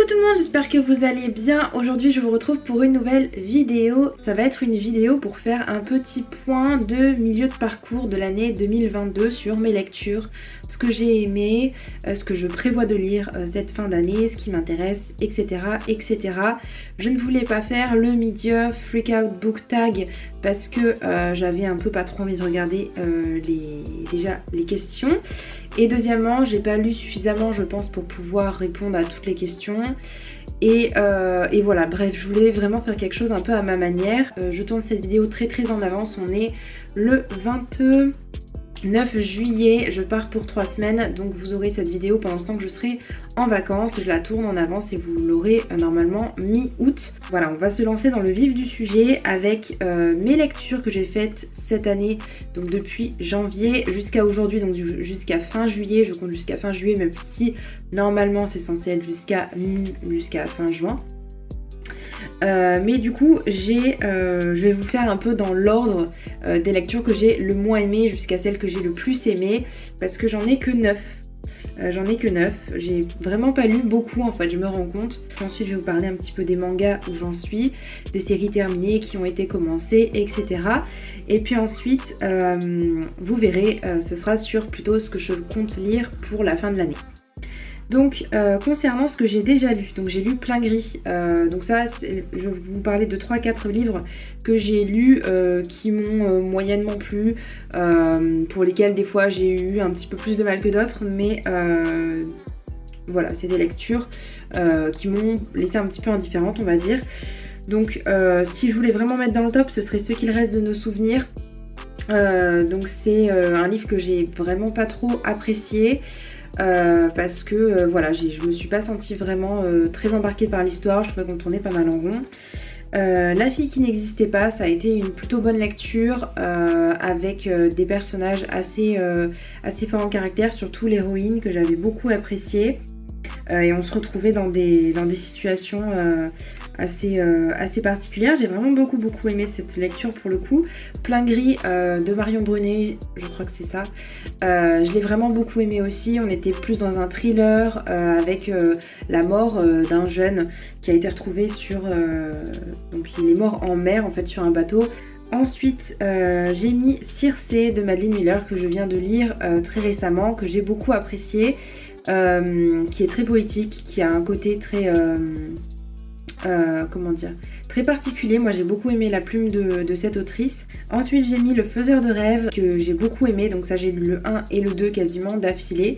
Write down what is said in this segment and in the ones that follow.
Coucou tout le monde, j'espère que vous allez bien. Aujourd'hui je vous retrouve pour une nouvelle vidéo. Ça va être une vidéo pour faire un petit point de milieu de parcours de l'année 2022 sur mes lectures, ce que j'ai aimé, ce que je prévois de lire cette fin d'année, ce qui m'intéresse, etc., etc. Je ne voulais pas faire le Media Freak Out Book Tag parce que j'avais un peu pas trop envie de regarder les questions. Et deuxièmement, j'ai pas lu suffisamment, je pense, pour pouvoir répondre à toutes les questions. Et voilà, bref, je voulais vraiment faire quelque chose un peu à ma manière. Je tourne cette vidéo très en avance. On est le 29 juillet, je pars pour 3 semaines. Donc vous aurez cette vidéo pendant ce temps que je serai en vacances. Je la tourne en avance et vous l'aurez normalement mi-août. Voilà, on va se lancer dans le vif du sujet avec mes lectures que j'ai faites cette année. Donc depuis janvier jusqu'à aujourd'hui, donc jusqu'à fin juillet. Je compte jusqu'à fin juillet, même si normalement c'est censé être jusqu'à fin juin. Mais du coup je vais vous faire un peu dans l'ordre des lectures que j'ai le moins aimé jusqu'à celles que j'ai le plus aimé, parce que j'en ai que 9. J'ai vraiment pas lu beaucoup en fait, je me rends compte. Ensuite je vais vous parler un petit peu des mangas où j'en suis, des séries terminées qui ont été commencées, etc. Et puis ensuite vous verrez, ce sera sur plutôt ce que je compte lire pour la fin de l'année. Donc concernant ce que j'ai déjà lu, donc j'ai lu Plein Gris, donc ça je vais vous parler de 3-4 livres que j'ai lus qui m'ont moyennement plu, pour lesquels des fois j'ai eu un petit peu plus de mal que d'autres, mais voilà, c'est des lectures qui m'ont laissé un petit peu indifférente, on va dire. Donc si je voulais vraiment mettre dans le top, ce serait Ce qu'il reste de nos souvenirs. Donc c'est un livre que j'ai vraiment pas trop apprécié. Parce que voilà, je me suis pas sentie vraiment très embarquée par l'histoire, je trouvais qu'on tournait pas mal en rond. La fille qui n'existait pas, ça a été une plutôt bonne lecture avec des personnages assez forts en caractère, surtout l'héroïne que j'avais beaucoup appréciée. Et on se retrouvait dans des situations assez particulières. J'ai vraiment beaucoup aimé cette lecture pour le coup. Plein Gris de Marion Brunet, je crois que c'est ça. Je l'ai vraiment beaucoup aimé aussi. On était plus dans un thriller avec la mort d'un jeune qui a été retrouvé sur... donc il est mort en mer en fait sur un bateau. Ensuite, j'ai mis Circé de Madeline Miller que je viens de lire très récemment, que j'ai beaucoup apprécié, qui est très poétique, qui a un côté très... comment dire, très particulier. Moi j'ai beaucoup aimé la plume de cette autrice. Ensuite j'ai mis Le Faiseur de rêves que j'ai beaucoup aimé, donc ça j'ai lu le 1 et le 2 quasiment d'affilée.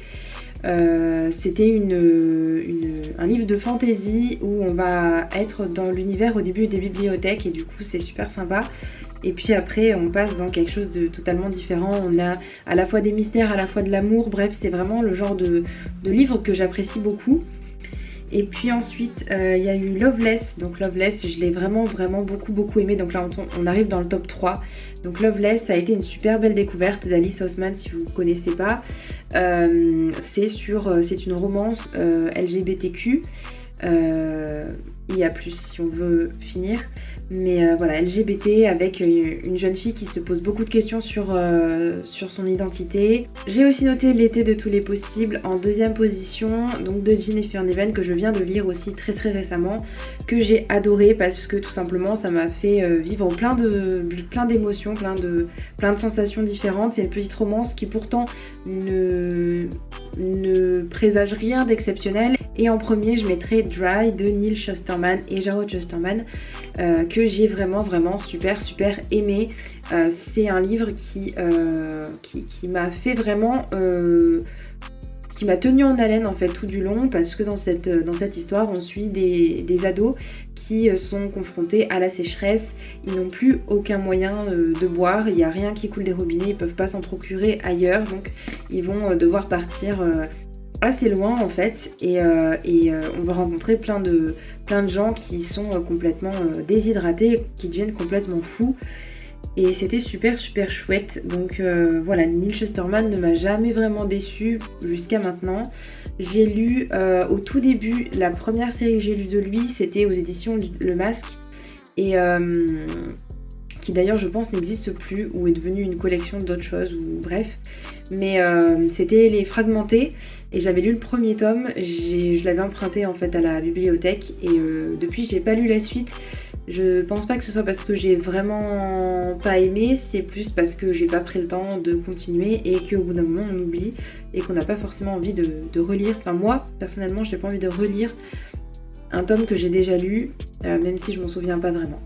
C'était un livre de fantasy où on va être dans l'univers au début des bibliothèques et du coup c'est super sympa. Et puis après on passe dans quelque chose de totalement différent, on a à la fois des mystères, à la fois de l'amour, bref c'est vraiment le genre de livre que j'apprécie beaucoup. Et puis ensuite il y a eu Loveless, donc Loveless je l'ai vraiment beaucoup aimé, donc là on arrive dans le top 3. Donc Loveless ça a été une super belle découverte d'Alice Oseman si vous ne connaissez pas. C'est une romance LGBTQ, IA+, si on veut finir. Mais voilà, LGBT avec une jeune fille qui se pose beaucoup de questions sur son identité. J'ai aussi noté L'été de tous les possibles en deuxième position, donc de Jennifer Niven que je viens de lire aussi très récemment, que j'ai adoré parce que tout simplement ça m'a fait vivre plein d'émotions, plein de sensations différentes. C'est une petite romance qui pourtant ne présage rien d'exceptionnel. Et en premier je mettrai Dry de Neil Shusterman et Jarrod Shusterman, que j'ai vraiment super aimé. C'est un livre qui m'a fait vraiment... qui m'a tenu en haleine en fait tout du long, parce que dans cette histoire on suit des ados qui sont confrontés à la sécheresse. Ils n'ont plus aucun moyen de boire, il n'y a rien qui coule des robinets, ils ne peuvent pas s'en procurer ailleurs, donc ils vont devoir partir assez loin en fait, et on va rencontrer plein de gens qui sont complètement déshydratés, qui deviennent complètement fous. Et c'était super chouette. Donc voilà, Neil Shusterman ne m'a jamais vraiment déçue jusqu'à maintenant. J'ai lu au tout début, la première série que j'ai lue de lui, c'était aux éditions Le Masque. Et qui d'ailleurs je pense n'existe plus ou est devenue une collection d'autres choses, ou bref. Mais c'était Les Fragmentés et j'avais lu le premier tome, je l'avais emprunté en fait à la bibliothèque et depuis je n'ai pas lu la suite. Je pense pas que ce soit parce que j'ai vraiment pas aimé, c'est plus parce que j'ai pas pris le temps de continuer et qu'au bout d'un moment on oublie et qu'on n'a pas forcément envie de relire. Enfin moi personnellement j'ai pas envie de relire un tome que j'ai déjà lu, même si je m'en souviens pas vraiment.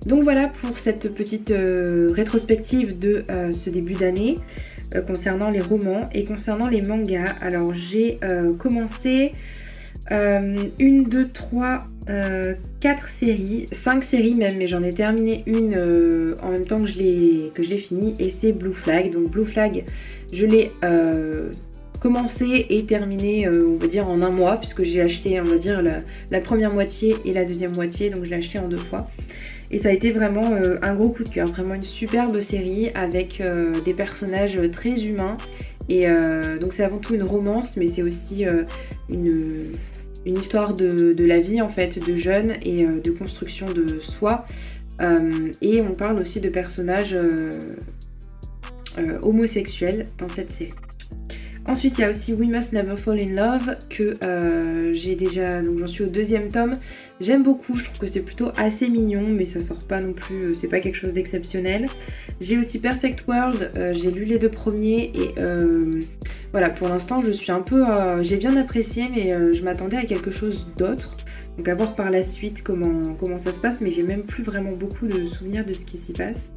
Donc voilà pour cette petite rétrospective de ce début d'année concernant les romans. Et concernant les mangas, alors j'ai commencé 1, 2, 3, 4 séries, 5 séries même, mais j'en ai terminé une en même temps que je l'ai fini, et c'est Blue Flag. Donc Blue Flag, je l'ai commencé et terminé on va dire en un mois, puisque j'ai acheté on va dire la première moitié et la deuxième moitié, donc je l'ai acheté en 2 fois. Et ça a été vraiment un gros coup de cœur, vraiment une superbe série avec des personnages très humains. Et donc c'est avant tout une romance, mais c'est aussi une histoire de la vie en fait, de jeunes et de construction de soi. Et on parle aussi de personnages homosexuels dans cette série. Ensuite, il y a aussi We Must Never Fall in Love que j'ai déjà, donc j'en suis au 2e tome. J'aime beaucoup, je trouve que c'est plutôt assez mignon, mais ça sort pas non plus, c'est pas quelque chose d'exceptionnel. J'ai aussi Perfect World, j'ai lu les 2 premiers et voilà, pour l'instant je suis un peu, j'ai bien apprécié, mais je m'attendais à quelque chose d'autre. Donc à voir par la suite comment ça se passe, mais j'ai même plus vraiment beaucoup de souvenirs de ce qui s'y passe.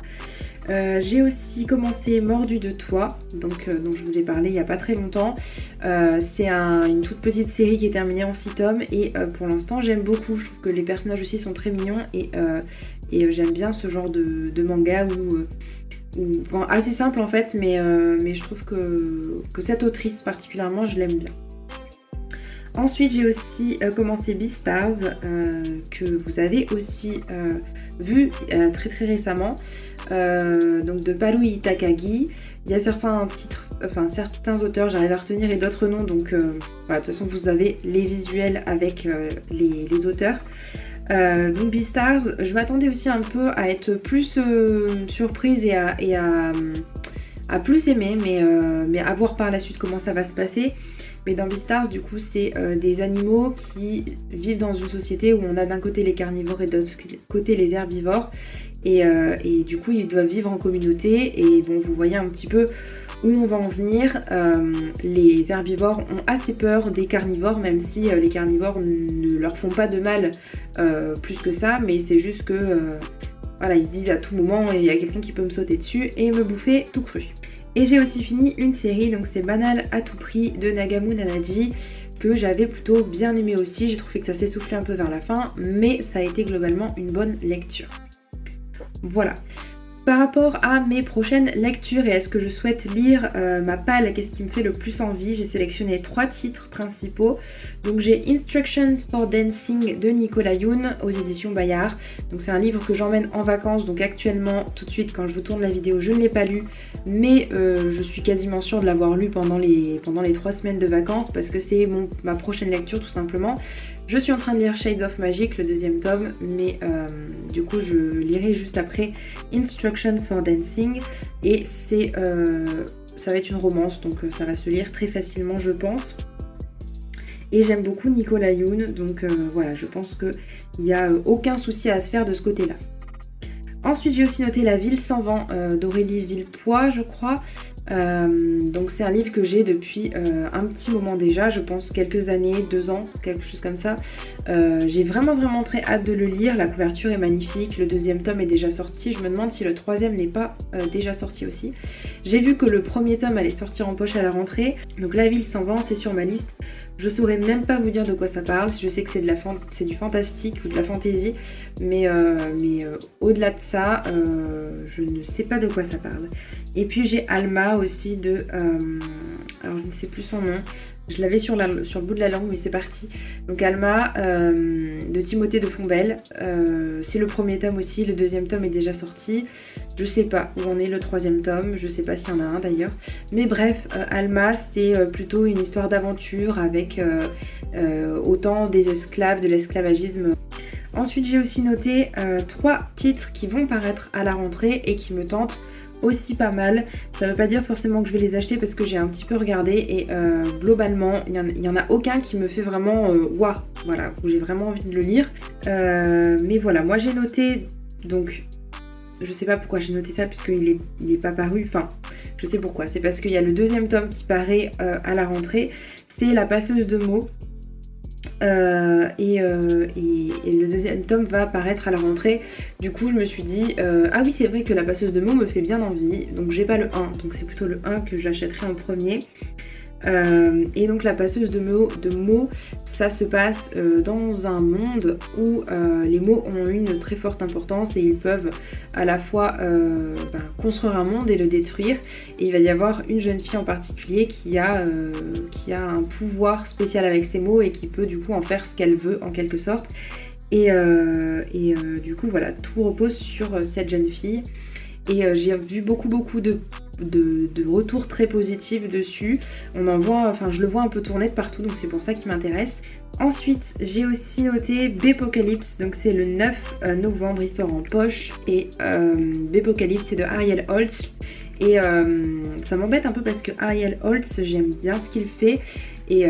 J'ai aussi commencé Mordu de toi, donc, dont je vous ai parlé il n'y a pas très longtemps. C'est une toute petite série qui est terminée en 6 tomes et pour l'instant j'aime beaucoup. Je trouve que les personnages aussi sont très mignons et j'aime bien ce genre de manga enfin, assez simple en fait, mais je trouve que cette autrice particulièrement je l'aime bien. Ensuite j'ai aussi commencé Beastars que vous avez aussi vu très très récemment, donc de Haruhi Takagi. Il y a certains titres, enfin certains auteurs j'arrive à retenir et d'autres non, donc voilà, de toute façon vous avez les visuels avec les auteurs. Donc Beastars, je m'attendais aussi un peu à être plus surprise et à plus aimer, mais à voir par la suite comment ça va se passer. Mais dans Beastars, du coup, c'est des animaux qui vivent dans une société où on a d'un côté les carnivores et de l'autre côté les herbivores. Et du coup, ils doivent vivre en communauté. Et bon, vous voyez un petit peu où on va en venir. Les herbivores ont assez peur des carnivores, même si les carnivores ne leur font pas de mal plus que ça. Mais c'est juste que voilà, ils se disent à tout moment, il y a quelqu'un qui peut me sauter dessus et me bouffer tout cru. Et j'ai aussi fini une série, donc c'est Banal à tout prix de Nagamu Nanaji, que j'avais plutôt bien aimé aussi. J'ai trouvé que ça s'essoufflait un peu vers la fin, mais ça a été globalement une bonne lecture. Voilà. Par rapport à mes prochaines lectures et à ce que je souhaite lire, ma palle, qu'est-ce qui me fait le plus envie, j'ai sélectionné 3 titres principaux. Donc j'ai Instructions for Dancing de Nicolas Yoon aux éditions Bayard. Donc c'est un livre que j'emmène en vacances, donc actuellement, tout de suite quand je vous tourne la vidéo, je ne l'ai pas lu, mais je suis quasiment sûre de l'avoir lu pendant les 3 semaines de vacances parce que c'est ma prochaine lecture tout simplement. Je suis en train de lire Shades of Magic, le 2e tome, mais du coup je lirai juste après Instruction for Dancing et ça va être une romance, donc ça va se lire très facilement je pense. Et j'aime beaucoup Nicolas Yoon, donc voilà, je pense qu'il n'y a aucun souci à se faire de ce côté-là. Ensuite j'ai aussi noté La Ville sans vent d'Aurélie Villepoix je crois. Donc c'est un livre que j'ai depuis un petit moment déjà, je pense quelques années, 2 ans, quelque chose comme ça. J'ai vraiment très hâte de le lire, la couverture est magnifique, le 2e tome est déjà sorti, je me demande si le 3e n'est pas déjà sorti aussi. J'ai vu que le 1er tome allait sortir en poche à la rentrée, donc La Ville sans vent c'est sur ma liste. Je saurais même pas vous dire de quoi ça parle, je sais que c'est du fantastique ou de la fantaisie, mais au-delà de ça, je ne sais pas de quoi ça parle. Et puis j'ai Alma aussi de... alors je ne sais plus son nom, je l'avais sur le bout de la langue mais c'est parti. Donc Alma de Timothée de Fombelle, c'est le 1er tome aussi, le 2e tome est déjà sorti. Je sais pas où en est le 3e tome, je sais pas s'il y en a un d'ailleurs. Mais bref, Alma c'est plutôt une histoire d'aventure avec autant des esclaves, de l'esclavagisme Ensuite j'ai aussi noté 3 titres qui vont paraître à la rentrée et qui me tentent aussi pas mal. Ça veut pas dire forcément que je vais les acheter parce que j'ai un petit peu regardé et globalement il y en a aucun qui me fait vraiment waouh, voilà, où j'ai vraiment envie de le lire. Mais voilà, moi j'ai noté, donc je sais pas pourquoi j'ai noté ça puisqu'il est pas paru, enfin je sais pourquoi, c'est parce qu'il y a le 2e tome qui paraît à la rentrée, c'est La passeuse de mots. Et le 2e tome va apparaître à la rentrée. Du coup je me suis dit ah oui c'est vrai que La passeuse de mots me fait bien envie, donc j'ai pas le 1, donc c'est plutôt le 1 que j'achèterai en premier. Et donc La passeuse de mots, ça se passe dans un monde où les mots ont une très forte importance et ils peuvent à la fois construire un monde et le détruire. Et il va y avoir une jeune fille en particulier qui a un pouvoir spécial avec ces mots et qui peut du coup en faire ce qu'elle veut en quelque sorte. Et du coup voilà, tout repose sur cette jeune fille. Et j'ai vu beaucoup de retours très positifs dessus. On en voit, enfin je le vois un peu tourner de partout, donc c'est pour ça qu'il m'intéresse. Ensuite j'ai aussi noté Bépocalypse, donc c'est le 9 novembre, il sort en poche. Et Bépocalypse c'est de Ariel Holtz. Et ça m'embête un peu parce que Ariel Holtz, j'aime bien ce qu'il fait. Et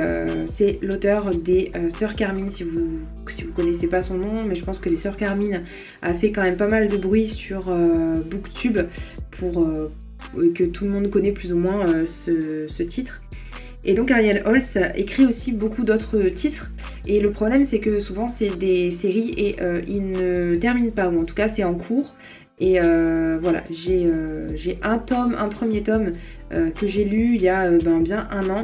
c'est l'auteur des Sœurs Carmine, si vous connaissez pas son nom, mais je pense que les Sœurs Carmine a fait quand même pas mal de bruit sur Booktube pour que tout le monde connaît plus ou moins ce titre. Et donc Ariel Holtz écrit aussi beaucoup d'autres titres, et le problème c'est que souvent c'est des séries et ils ne terminent pas, ou en tout cas c'est en cours. Et voilà, j'ai un premier tome que j'ai lu il y a bien un an.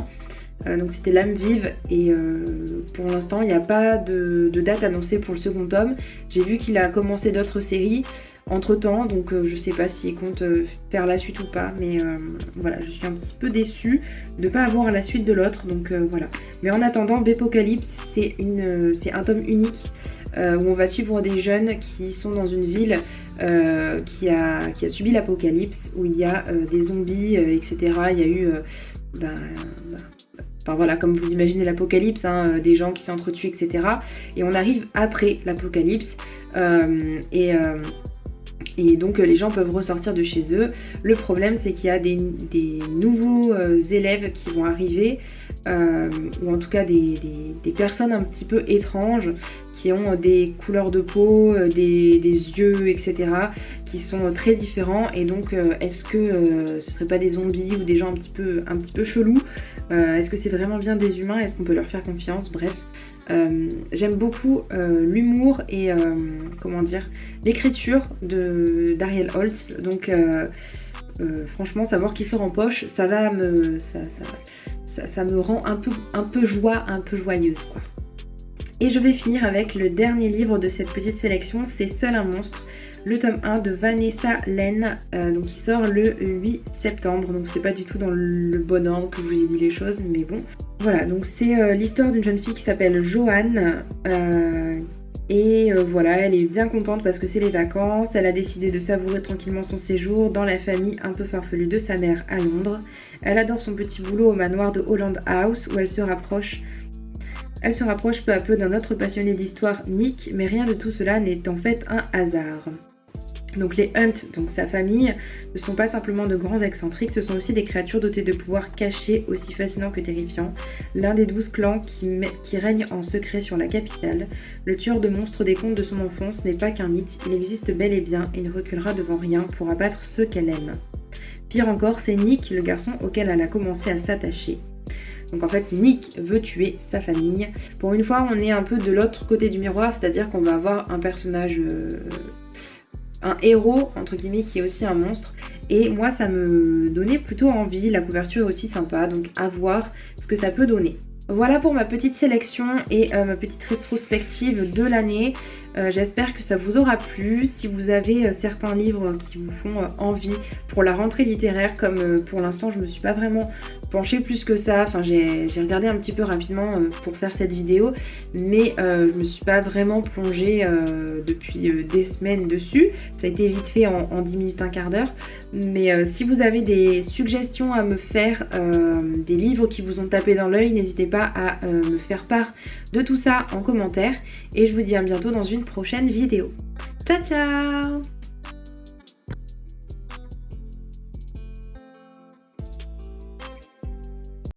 Donc c'était L'âme vive, et pour l'instant il n'y a pas de date annoncée pour le 2e tome. J'ai vu qu'il a commencé d'autres séries entre temps, donc je sais pas s'il compte faire la suite ou pas, mais voilà, je suis un petit peu déçue de ne pas avoir la suite de l'autre, donc voilà. Mais en attendant, Bépocalypse c'est un tome unique où on va suivre des jeunes qui sont dans une ville qui a subi l'apocalypse, où il y a des zombies, etc. Il y a eu enfin voilà, comme vous imaginez l'apocalypse, hein, des gens qui s'entretuent, etc. Et on arrive après l'apocalypse, et donc les gens peuvent ressortir de chez eux. Le problème c'est qu'il y a des nouveaux élèves qui vont arriver, ou en tout cas des personnes un petit peu étranges qui ont des couleurs de peau, des yeux, etc. qui sont très différents. Et donc est-ce que ce serait pas des zombies ou des gens un petit peu chelous? Est-ce que c'est vraiment bien des humains? Est-ce qu'on peut leur faire confiance? Bref. J'aime beaucoup l'humour et comment dire, l'écriture d'Ariel Holtz, donc franchement savoir qu'il sort en poche, ça me rend un peu joyeuse quoi. Et je vais finir avec le dernier livre de cette petite sélection, c'est Seul un monstre, le tome 1 de Vanessa Len, donc qui sort le 8 septembre, donc c'est pas du tout dans le bon ordre que je vous ai dit les choses, mais bon. Voilà, donc c'est l'histoire d'une jeune fille qui s'appelle Joanne, et voilà, elle est bien contente parce que c'est les vacances. Elle a décidé de savourer tranquillement son séjour dans la famille un peu farfelue de sa mère à Londres. Elle adore son petit boulot au manoir de Holland House, où elle se rapproche peu à peu d'un autre passionné d'histoire, Nick, mais rien de tout cela n'est en fait un hasard. Donc les Hunt, donc sa famille, ne sont pas simplement de grands excentriques, ce sont aussi des créatures dotées de pouvoirs cachés aussi fascinants que terrifiants. L'un des 12 clans qui règne en secret sur la capitale, le tueur de monstres des contes de son enfance n'est pas qu'un mythe, il existe bel et bien et ne reculera devant rien pour abattre ceux qu'elle aime. Pire encore, c'est Nick, le garçon auquel elle a commencé à s'attacher. Donc en fait Nick veut tuer sa famille. Pour une fois on est un peu de l'autre côté du miroir, c'est-à-dire qu'on va avoir un personnage... un héros entre guillemets qui est aussi un monstre, et moi ça me donnait plutôt envie. La couverture est aussi sympa, donc à voir ce que ça peut donner. Voilà pour ma petite sélection et ma petite rétrospective de l'année. J'espère que ça vous aura plu. Si vous avez certains livres qui vous font envie pour la rentrée littéraire, comme pour l'instant je me suis pas vraiment penché plus que ça. Enfin, j'ai regardé un petit peu rapidement pour faire cette vidéo, mais je me suis pas vraiment plongée depuis des semaines dessus. Ça a été vite fait en 10 minutes, un quart d'heure. Mais si vous avez des suggestions à me faire, des livres qui vous ont tapé dans l'œil, n'hésitez pas à me faire part de tout ça en commentaire. Et je vous dis à bientôt dans une prochaine vidéo. Ciao ciao!